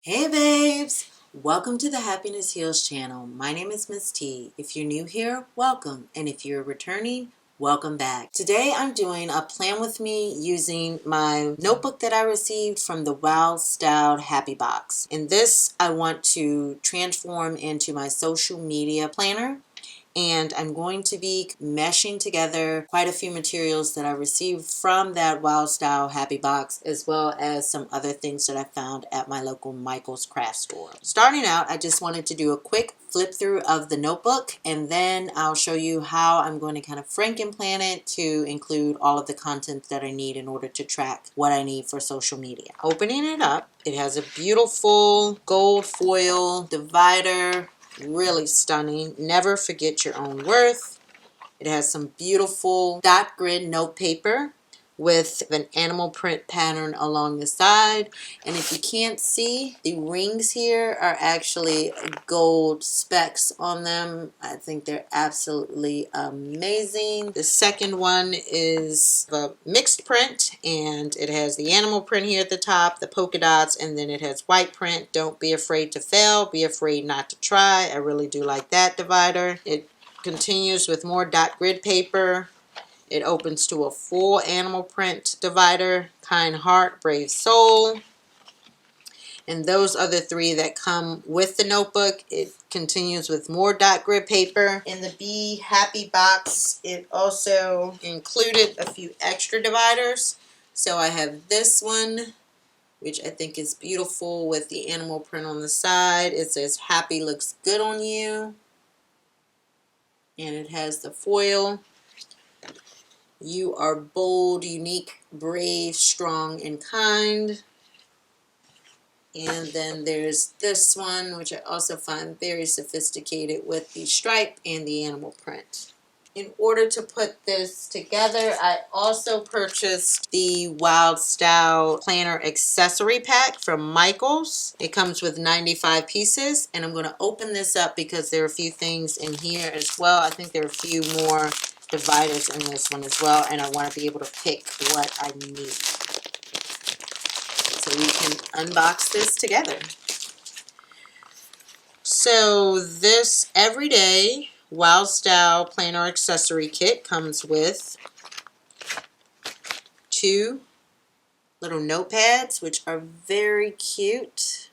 Hey babes! Welcome to the Happiness Heals channel. My name is Miss T. If you're new here, welcome. And if you're returning, welcome back. Today I'm doing a plan with me using my notebook that I received from the Wild Styled Happy Box. In this, I want to transform into my social media planner. And I'm going to be meshing together quite a few materials that I received from that Wild Style Happy Box, as well as some other things that I found at my local Michael's craft store. Starting out, I just wanted to do a quick flip through of the notebook, and then I'll show you how I'm going to kind of franken plan it to include all of the content that I need in order to track what I need for social media. Opening it up, it has a beautiful gold foil divider. Really stunning. Never forget your own worth. It has some beautiful dot grid note paper with an animal print pattern along the side. And if you can't see, the rings here are actually gold specks on them. I think they're absolutely amazing. The second one is a mixed print, and it has the animal print here at the top, the polka dots, and then it has white print. Don't be afraid to fail. Be afraid not to try. I really do like that divider. It continues with more dot grid paper. It opens to a full animal print divider, Kind Heart, Brave Soul. And those are the three that come with the notebook. It continues with more dot grid paper. In the Be Happy box, it also included a few extra dividers. So I have this one, which I think is beautiful with the animal print on the side. It says, "Happy looks good on you." And it has the foil. You are bold, unique, brave, strong, and kind. And then there's this one, which I also find very sophisticated with the stripe and the animal print. In order to put this together, I also purchased the Wild Style Planner Accessory Pack from Michael's. It comes with 95 pieces, and I'm going to open this up because there are a few things in here as well. I think there are a few more dividers in this one as well, and I want to be able to pick what I need. So we can unbox this together. So this everyday Wild Style Planner Accessory Kit comes with 2 little notepads, which are very cute.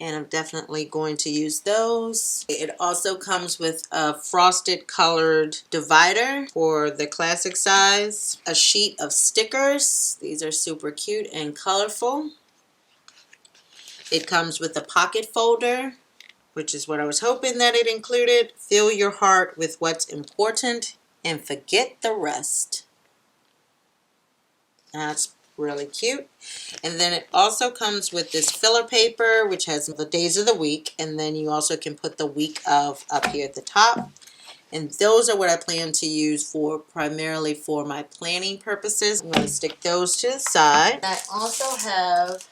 And I'm definitely going to use those. It also comes with a frosted colored divider for the classic size, a sheet of stickers. These are super cute and colorful. It comes with a pocket folder, which is what I was hoping that it included. Fill your heart with what's important and forget the rest. That's really cute. And then it also comes with this filler paper, which has the days of the week, and then you also can put the week of up here at the top. And those are what I plan to use for primarily for my planning purposes. I'm going to stick those to the side. I also have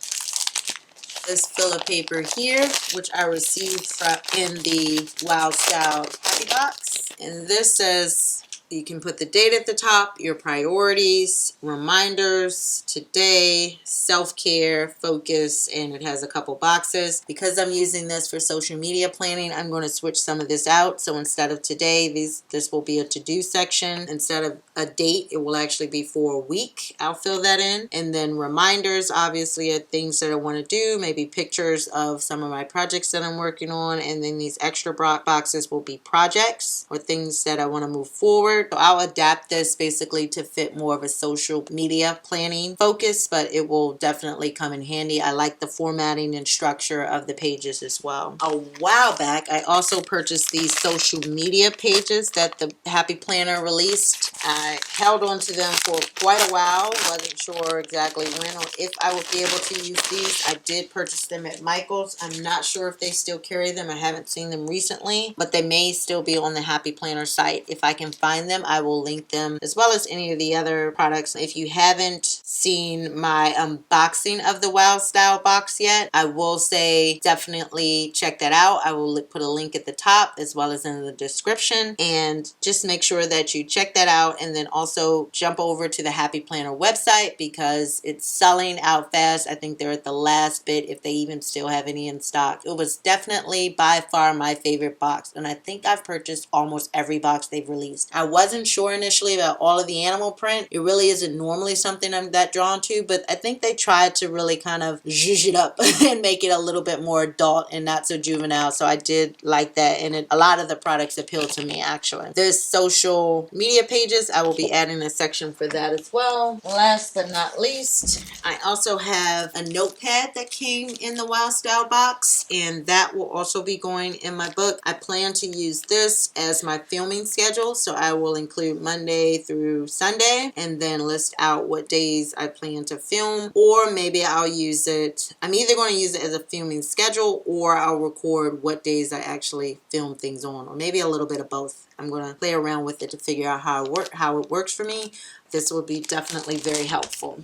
this filler paper here, which I received from in the Wild Style Happy Box. And this says you can put the date at the top, your priorities, reminders, today, self-care, focus, and it has a couple boxes. Because I'm using this for social media planning, I'm going to switch some of this out. So instead of today, this will be a to-do section. Instead of a date, it will actually be for a week. I'll fill that in. And then reminders, obviously, are things that I want to do, maybe pictures of some of my projects that I'm working on. And then these extra boxes will be projects or things that I want to move forward. So I'll adapt this basically to fit more of a social media planning focus, but it will definitely come in handy. I like the formatting and structure of the pages as well. A while back, I also purchased these social media pages that the Happy Planner released. I held on to them for quite a while. Wasn't sure exactly when or if I would be able to use these. I did purchase them at Michael's. I'm not sure if they still carry them. I haven't seen them recently, but they may still be on the Happy Planner site if I can find find them, I will link them, as well as any of the other products. If you haven't seen my unboxing of the Wow Style box yet, I will say definitely check that out. I will put a link at the top as well as in the description, and just make sure that you check that out, and then also jump over to the Happy Planner website because it's selling out fast. I think they're at the last bit, if they even still have any in stock. It was definitely by far my favorite box, and I think I've purchased almost every box they've released. I wasn't sure initially about all of the animal print. It really isn't normally something I'm that drawn to, but I think they tried to really kind of zhuzh it up and make it a little bit more adult and not so juvenile, so I did like that, and a lot of the products appeal to me actually. There's social media pages. I will be adding a section for that as well. Last but not least, I also have a notepad that came in the Wow Style box, and that will also be going in my book. I plan to use this as my filming schedule, so I will include Monday through Sunday and then list out what days I plan to film, or maybe I'll use it, I'm either going to use it as a filming schedule or I'll record what days I actually film things on, or maybe a little bit of both. I'm going to play around with it to figure out how it works for me. This will be definitely very helpful.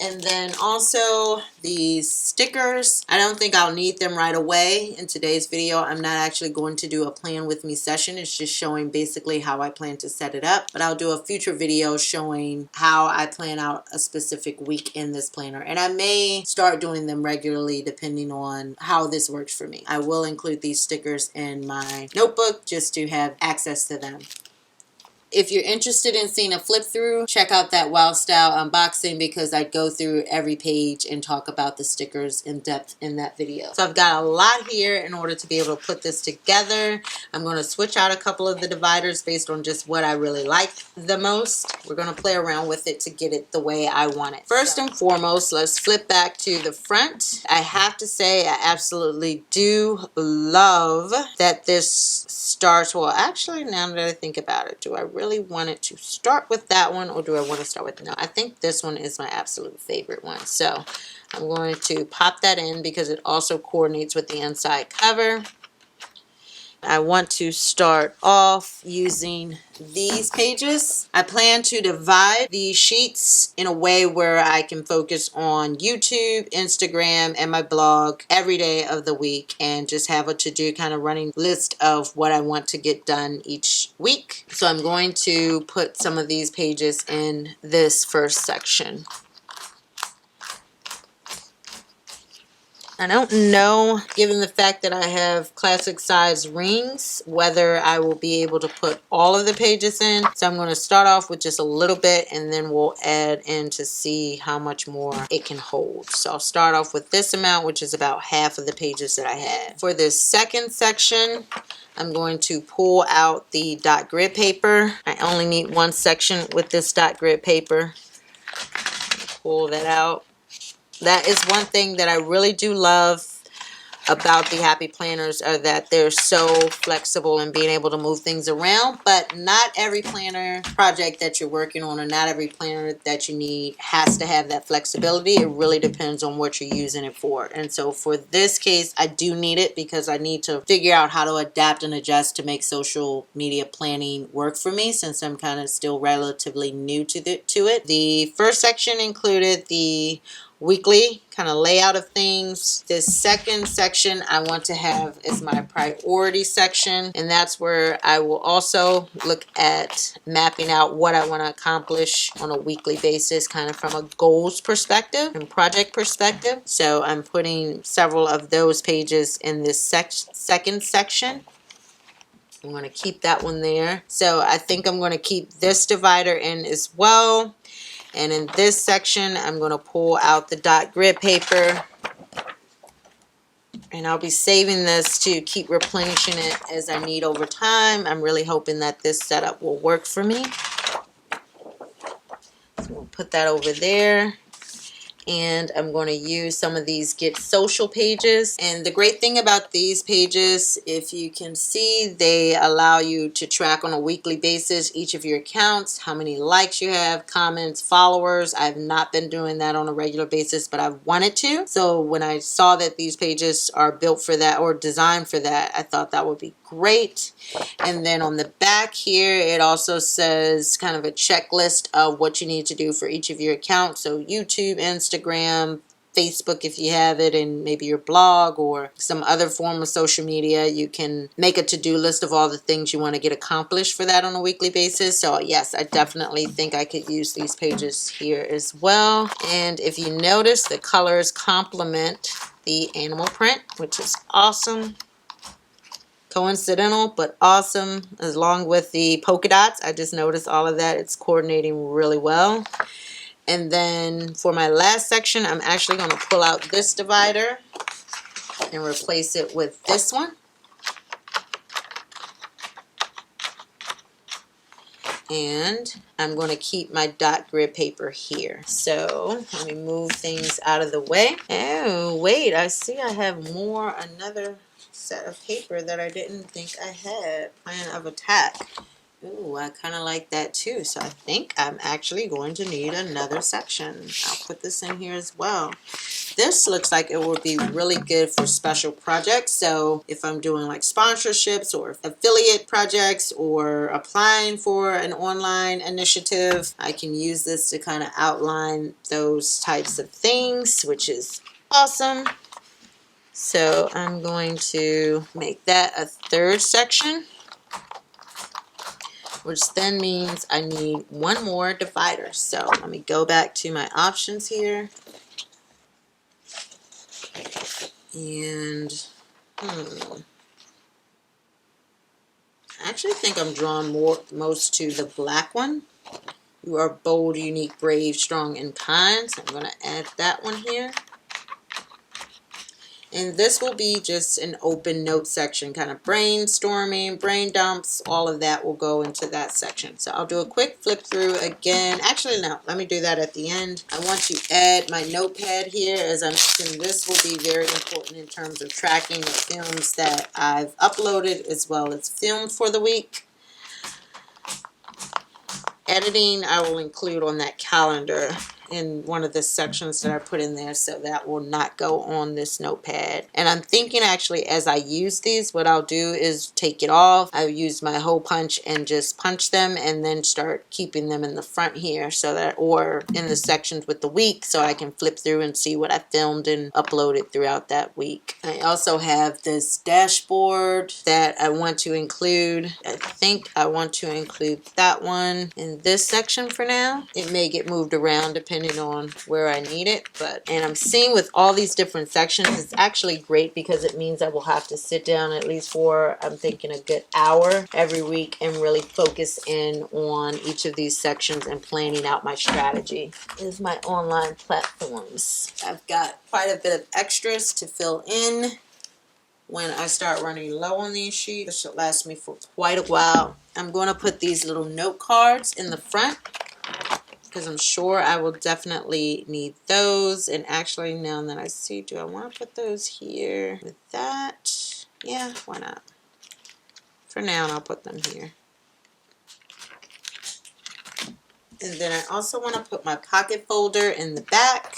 And then also these stickers, I don't think I'll need them right away in today's video. I'm not actually going to do a plan with me session. It's just showing basically how I plan to set it up. But I'll do a future video showing how I plan out a specific week in this planner. And I may start doing them regularly depending on how this works for me. I will include these stickers in my notebook just to have access to them. If you're interested in seeing a flip through, check out that Wow Style unboxing because I go through every page and talk about the stickers in depth in that video. So I've got a lot here in order to be able to put this together. I'm going to switch out a couple of the dividers based on just what I really like the most. We're going to play around with it to get it the way I want it. First and foremost, let's flip back to the front. I have to say I absolutely do love that this starts, well actually now that I think about it, do I really want it to start with that one or do I want to start with, no, I think this one is my absolute favorite one. So I'm going to pop that in because it also coordinates with the inside cover. I want to start off using these pages. I plan to divide these sheets in a way where I can focus on YouTube, Instagram, and my blog every day of the week and just have a to-do kind of running list of what I want to get done each week. So I'm going to put some of these pages in this first section. I don't know, given the fact that I have classic size rings, whether I will be able to put all of the pages in. So I'm going to start off with just a little bit and then we'll add in to see how much more it can hold. So I'll start off with this amount, which is about half of the pages that I had. For this second section, I'm going to pull out the dot grid paper. I only need one section with this dot grid paper. Pull that out. That is one thing that I really do love about the Happy Planners, are that they're so flexible in being able to move things around. But not every planner project that you're working on, or not every planner that you need, has to have that flexibility. It really depends on what you're using it for. And so for this case, I do need it because I need to figure out how to adapt and adjust to make social media planning work for me, since I'm kind of still relatively new to it. The first section included the weekly kind of layout of things. This second section I want to have is my priority section, and that's where I will also look at mapping out what I want to accomplish on a weekly basis, kind of from a goals perspective and project perspective. So I'm putting several of those pages in this second section. I'm going to keep that one there. So I think I'm going to keep this divider in as well. And in this section, I'm going to pull out the dot grid paper, and I'll be saving this to keep replenishing it as I need over time. I'm really hoping that this setup will work for me. So we'll put that over there. And I'm going to use some of these Get Social pages. And the great thing about these pages, if you can see, they allow you to track on a weekly basis each of your accounts, how many likes you have, comments, followers. I've not been doing that on a regular basis, but I've wanted to. So when I saw that these pages are built for that or designed for that, I thought that would be great. And then on the back here, it also says kind of a checklist of what you need to do for each of your accounts. So YouTube, Instagram, Facebook if you have it, and maybe your blog or some other form of social media. You can make a to-do list of all the things you want to get accomplished for that on a weekly basis. So yes, I definitely think I could use these pages here as well. And if you notice, the colors complement the animal print, which is awesome. Coincidental, but awesome, along with the polka dots. I just noticed all of that. It's coordinating really well. And then for my last section, I'm actually going to pull out this divider and replace it with this one. And I'm going to keep my dot grid paper here. So let me move things out of the way. Oh, wait, I see I have another set of paper that I didn't think I had. Plan of attack. Ooh, I kind of like that too. So I think I'm actually going to need another section. I'll put this in here as well. This looks like it would be really good for special projects. So if I'm doing like sponsorships or affiliate projects or applying for an online initiative, I can use this to kind of outline those types of things, which is awesome. So I'm going to make that a third section, which then means I need one more divider. So let me go back to my options here. And I actually think I'm drawn most to the black one. You are bold, unique, brave, strong, and kind. So I'm going to add that one here. And this will be just an open note section, kind of brainstorming, brain dumps, all of that will go into that section. So I'll do a quick flip through again. Actually, no, let me do that at the end. I want to add my notepad here. As I mentioned, this will be very important in terms of tracking the films that I've uploaded as well as filmed for the week. Editing, I will include on that calendar in one of the sections that I put in there, so that will not go on this notepad. And I'm thinking actually as I use these, what I'll do is take it off. I'll use my hole punch and just punch them and then start keeping them in the front here, so that, or in the sections with the week, so I can flip through and see what I filmed and uploaded throughout that week. I also have this dashboard that I want to include. I think I want to include that one in this section for now. It may get moved around depending on where I need it, and I'm seeing with all these different sections, it's actually great because it means I will have to sit down at least for, I'm thinking, a good hour every week and really focus in on each of these sections and planning out my strategy. Is my online platforms. I've got quite a bit of extras to fill in when I start running low on these sheets. This should last me for quite a while. I'm going to put these little note cards in the front because I'm sure I will definitely need those. And actually, now that I see, do I want to put those here with that? Yeah, why not? For now, I'll put them here. And then I also want to put my pocket folder in the back.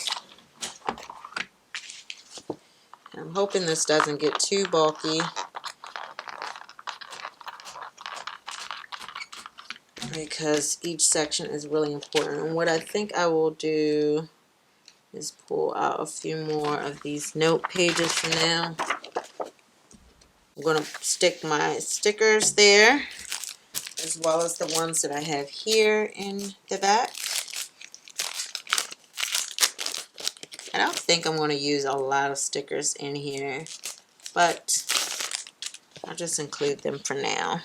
I'm hoping this doesn't get too bulky, because each section is really important. And what I think I will do is pull out a few more of these note pages for now. I'm going to stick my stickers there, as well as the ones that I have here in the back. I don't think I'm going to use a lot of stickers in here, but I'll just include them for now.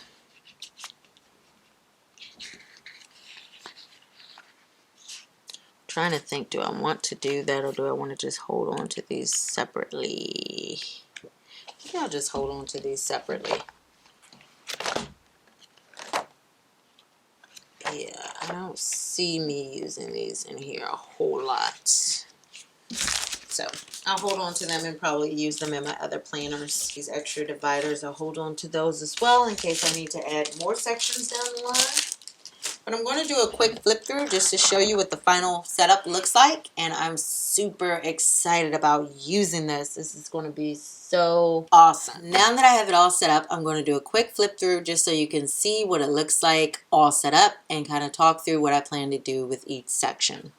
Trying to think, do I want to do that or do I want to just hold on to these separately? I think I'll just hold on to these separately. Yeah, I don't see me using these in here a whole lot. So I'll hold on to them and probably use them in my other planners. These extra dividers, I'll hold on to those as well in case I need to add more sections down the line. But I'm going to do a quick flip through just to show you what the final setup looks like. And I'm super excited about using this. This is going to be so awesome. Now that I have it all set up, I'm going to do a quick flip through just so you can see what it looks like all set up and kind of talk through what I plan to do with each section.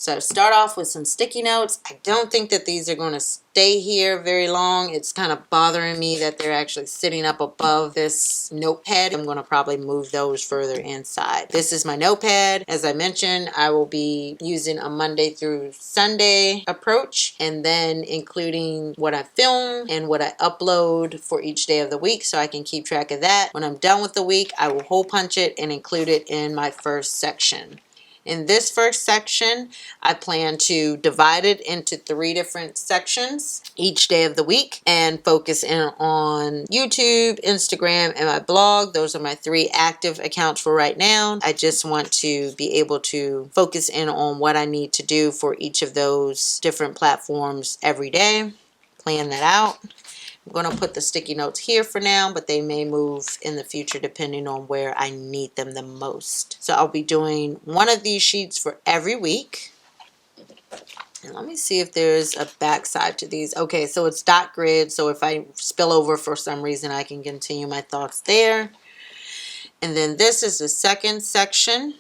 So start off with some sticky notes. I don't think that these are going to stay here very long. It's kind of bothering me that they're actually sitting up above this notepad. I'm going to probably move those further inside. This is my notepad. As I mentioned, I will be using a Monday through Sunday approach, and then including what I film and what I upload for each day of the week so I can keep track of that. When I'm done with the week, I will hole punch it and include it in my first section. In this first section, I plan to divide it into 3 different sections each day of the week and focus in on YouTube, Instagram, and my blog. Those are my 3 active accounts for right now. I just want to be able to focus in on what I need to do for each of those different platforms every day. Plan that out. I'm going to put the sticky notes here for now, but they may move in the future depending on where I need them the most. So I'll be doing one of these sheets for every week. And let me see if there's a back side to these. Okay, so it's dot grid, so if I spill over for some reason, I can continue my thoughts there. And then this is the second section.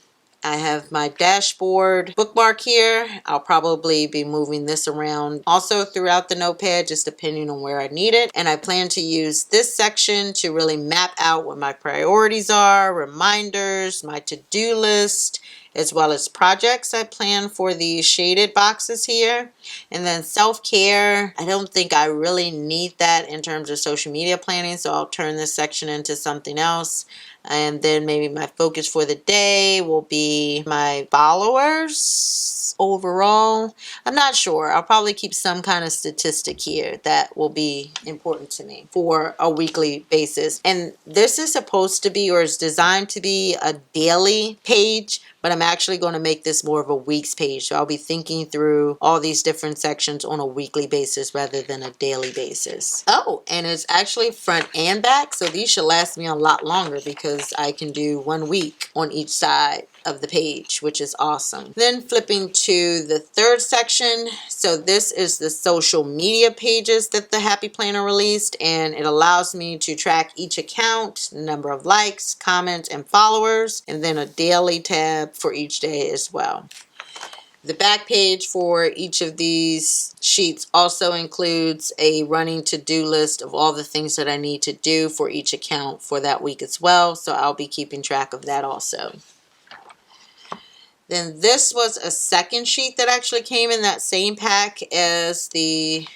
I have my dashboard bookmark here. I'll probably be moving this around also throughout the notepad, just depending on where I need it. And I plan to use this section to really map out what my priorities are, reminders, my to-do list, as well as projects I plan for these shaded boxes here. And then self-care, I don't think I really need that in terms of social media planning, so I'll turn this section into something else. And then maybe my focus for the day will be my followers overall. I'm not sure. I'll probably keep some kind of statistic here that will be important to me for a weekly basis. And this is supposed to be, or is designed to be, a daily page, but I'm actually going to make this more of a week's page. So I'll be thinking through all these different sections on a weekly basis rather than a daily basis. Oh, and it's actually front and back, so these should last me a lot longer because I can do 1 week on each side of the page, which is awesome. Then flipping to the third section. So this is the social media pages that the Happy Planner released, and it allows me to track each account, number of likes, comments, and followers, and then a daily tab for each day as well. The back page for each of these sheets also includes a running to-do list of all the things that I need to do for each account for that week as well, so I'll be keeping track of that also. Then this was a second sheet that actually came in that same pack as the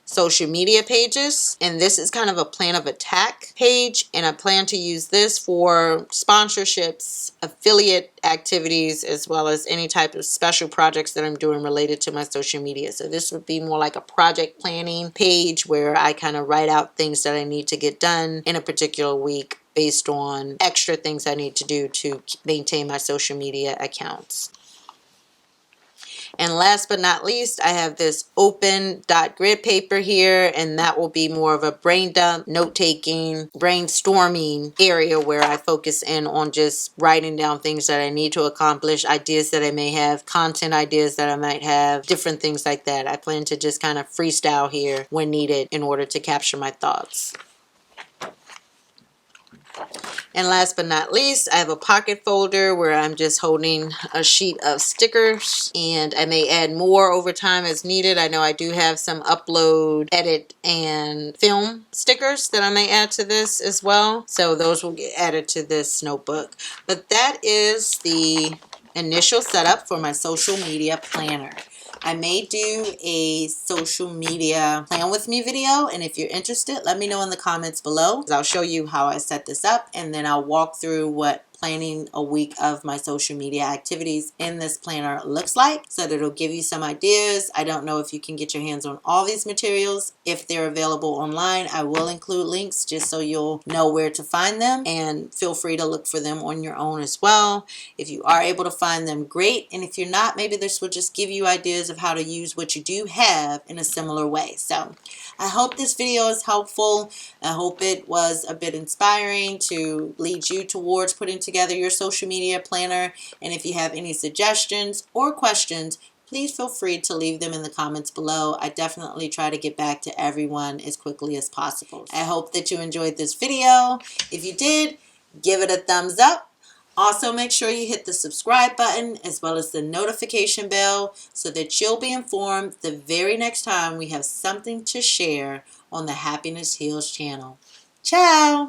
social media pages, and this is kind of a plan of attack page, and I plan to use this for sponsorships, affiliate activities, as well as any type of special projects that I'm doing related to my social media. So this would be more like a project planning page where I kind of write out things that I need to get done in a particular week based on extra things I need to do to maintain my social media accounts. And last but not least, I have this open dot grid paper here, and that will be more of a brain dump, note-taking, brainstorming area where I focus in on just writing down things that I need to accomplish, ideas that I may have, content ideas that I might have, different things like that. I plan to just kind of freestyle here when needed in order to capture my thoughts. And last but not least, I have a pocket folder where I'm just holding a sheet of stickers, and I may add more over time as needed. I know I do have some upload, edit, and film stickers that I may add to this as well. So those will get added to this notebook. But that is the initial setup for my social media planner. I may do a social media plan with me video, and if you're interested, let me know in the comments below. I'll show you how I set this up, and then I'll walk through what planning a week of my social media activities in this planner looks like, so that it'll give you some ideas. I don't know if you can get your hands on all these materials. If they're available online, I will include links just so you'll know where to find them, and feel free to look for them on your own as well. If you are able to find them, great, and if you're not, maybe this will just give you ideas of how to use what you do have in a similar way. So I hope this video is helpful. I hope it was a bit inspiring to lead you towards putting together together your social media planner. And if you have any suggestions or questions, please feel free to leave them in the comments below. I definitely try to get back to everyone as quickly as possible. I hope that you enjoyed this video. If you did, give it a thumbs up. Also, make sure you hit the subscribe button as well as the notification bell so that you'll be informed the very next time we have something to share on the Happiness Heals channel. Ciao!